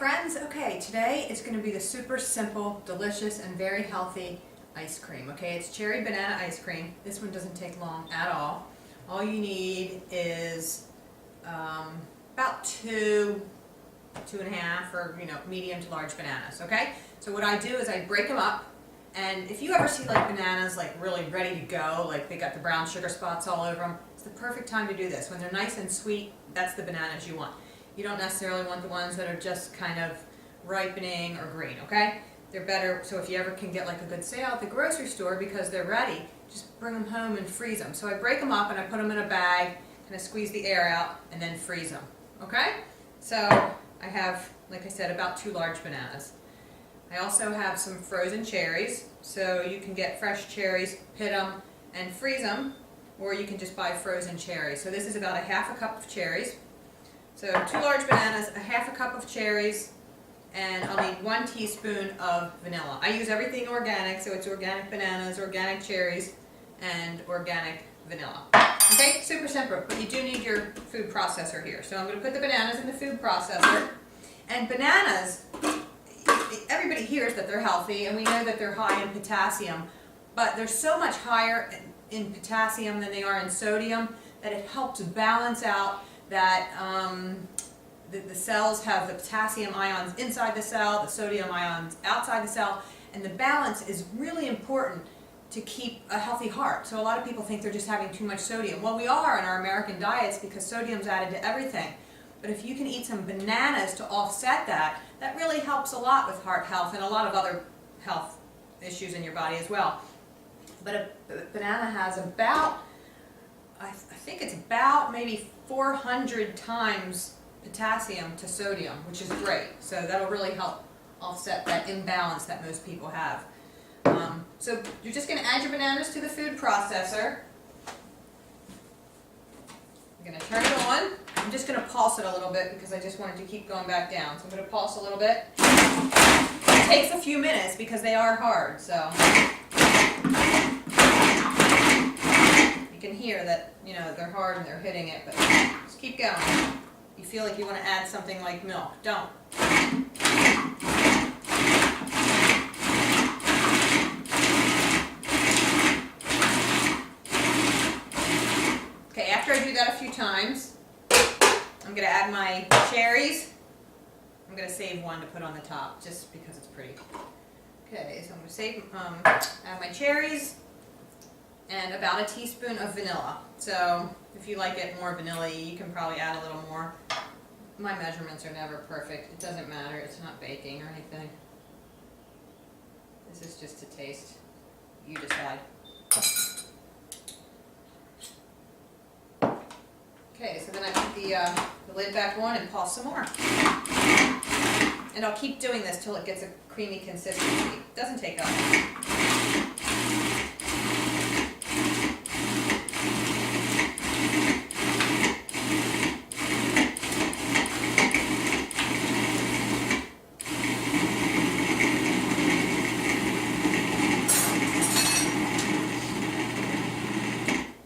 friends, okay, today it's going to be the super simple, delicious, and very healthy ice cream. Okay, it's cherry banana ice cream. This one doesn't take long at all. All you need is about two and a half, or medium to large bananas. Okay, so what I do is I break them up, and if you ever see like bananas like really ready to go, like they got the brown sugar spots all over them, it's the perfect time to do this. When they're nice and sweet, that's the bananas you want. You don't necessarily want the ones that are just kind of ripening or green, okay? They're better, so if you ever can get like a good sale at the grocery store because they're ready, just bring them home and freeze them. So I break them up and I put them in a bag, kind of squeeze the air out, and then freeze them, okay? So I have, like I said, about 2 large bananas. I also have some frozen cherries, so you can get fresh cherries, pit them, and freeze them, or you can just buy frozen cherries. So this is about a half a cup of cherries. So 2 large bananas, a half a cup of cherries, and I'll need 1 teaspoon of vanilla. I use everything organic, so it's organic bananas, organic cherries, and organic vanilla. Okay, super simple, but you do need your food processor here. So I'm going to put the bananas in the food processor. And bananas, everybody hears that they're healthy, and we know that they're high in potassium, but they're so much higher in potassium than they are in sodium that it helps balance out that the cells have the potassium ions inside the cell, the sodium ions outside the cell, and the balance is really important to keep a healthy heart. So a lot of people think they're just having too much sodium. Well, we are in our American diets because sodium's added to everything. But if you can eat some bananas to offset that, that really helps a lot with heart health and a lot of other health issues in your body as well. But a banana has about, I think it's about maybe 400 times potassium to sodium, which is great. So that'll really help offset that imbalance that most people have. So you're just going to add your bananas to the food processor. I'm going to turn it on. I'm just going to pulse it a little bit because I just wanted to keep going back down. So I'm going to pulse a little bit. It takes a few minutes because they are hard, so you can hear that, they're hard and they're hitting it, but just keep going. You feel like you want to add something like milk, don't. Okay, after I do that a few times, I'm going to add my cherries. I'm going to save one to put on the top just because it's pretty. Okay, so I'm going to add my cherries and about a teaspoon of vanilla. So if you like it more vanilla-y, you can probably add a little more. My measurements are never perfect. It doesn't matter. It's not baking or anything. This is just to taste. You decide. Okay, so then I put the lid back on and pulse some more. And I'll keep doing this till it gets a creamy consistency. It doesn't take long.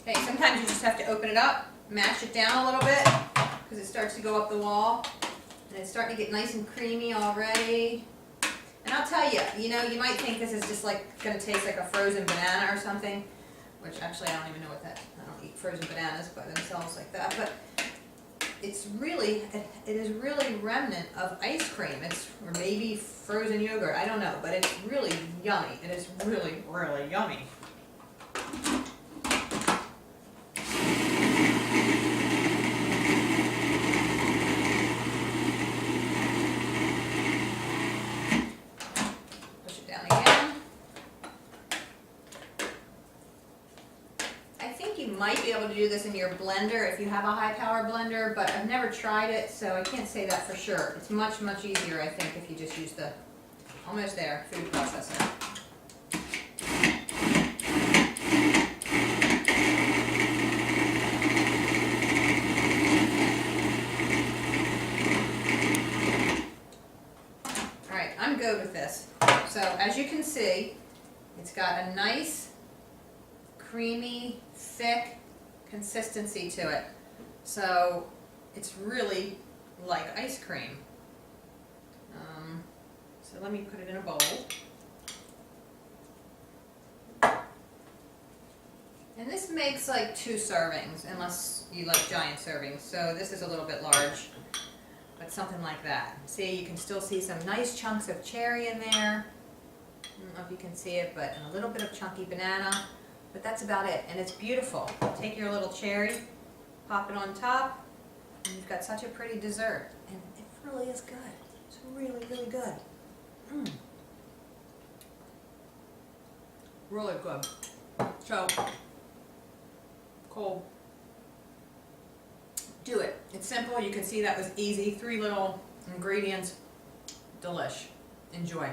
Okay, sometimes you just have to open it up, mash it down a little bit, because it starts to go up the wall. And it's starting to get nice and creamy already. And I'll tell you, you might think this is just like going to taste like a frozen banana or something, which actually I don't even know what that, I don't eat frozen bananas by themselves like that, but it's really, it is really remnant of ice cream. Or maybe frozen yogurt, I don't know, but it's really yummy. It is really, really yummy. You might be able to do this in your blender if you have a high-power blender, but I've never tried it, so I can't say that for sure. It's much, much easier, I think, if you just use the, almost there, food processor. Alright, I'm good with this. So, as you can see, it's got a nice, creamy, thick consistency to it. So it's really like ice cream. So let me put it in a bowl. And this makes like 2 servings, unless you like giant servings. So this is a little bit large, but something like that. See, you can still see some nice chunks of cherry in there. I don't know if you can see it, but and a little bit of chunky banana. But that's about it, and it's beautiful. Take your little cherry, pop it on top, and you've got such a pretty dessert. And it really is good. It's really, really good. Really good. So, cold. Do it. It's simple. You can see that was easy. 3 little ingredients. Delish. Enjoy.